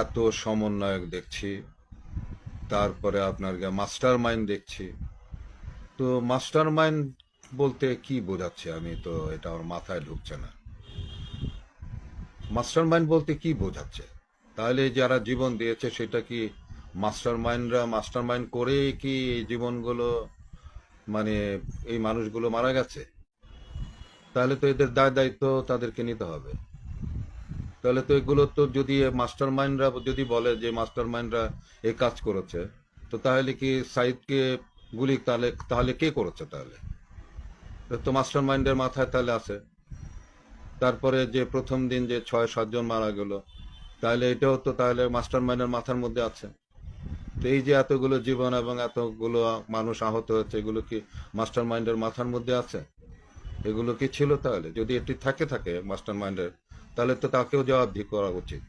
এত সমন্বয়ক দেখছি, তারপরে আপনার মাস্টার মাইন্ড দেখছি। তো মাস্টার মাইন্ড বলতে কি বোঝাচ্ছে, আমি তো এটা আমার মাথায় ঢুকছে না। মাস্টার মাইন্ড বলতে কি বোঝাচ্ছে? তাহলে যারা জীবন দিয়েছে সেটা কি মাস্টার মাইন্ড করে কি এই জীবনগুলো, মানে এই মানুষগুলো মারা গেছে? তাহলে তো এদের দায় দায়িত্ব তাদেরকে নিতে হবে। তাহলে তো এগুলো তো, যদি মাস্টার মাইন্ডরা যদি বলে যে মাস্টার মাইন্ডরা এই কাজ করেছে, তো তাহলে কি সাইদকে গুলি তাহলে তাহলে কে করেছে? তাহলে এটা তো মাস্টার মাইন্ডের মাথায় তাহলে আছে। তারপরে যে প্রথম দিন যে 6-7 জন মারা গেল, তাহলে এটাও তো তাহলে মাস্টার মাইন্ডের মাথার মধ্যে আছে। তো এই যে এতগুলো জীবন এবং এতগুলো মানুষ আহত হয়েছে, এগুলো কি মাস্টার মাইন্ডের মাথার মধ্যে আছে? এগুলো কি ছিল? তাহলে যদি এটি থাকে থাকে মাস্টার মাইন্ডের, তাহলে তো তাকেও জবাবদিহি করা উচিত।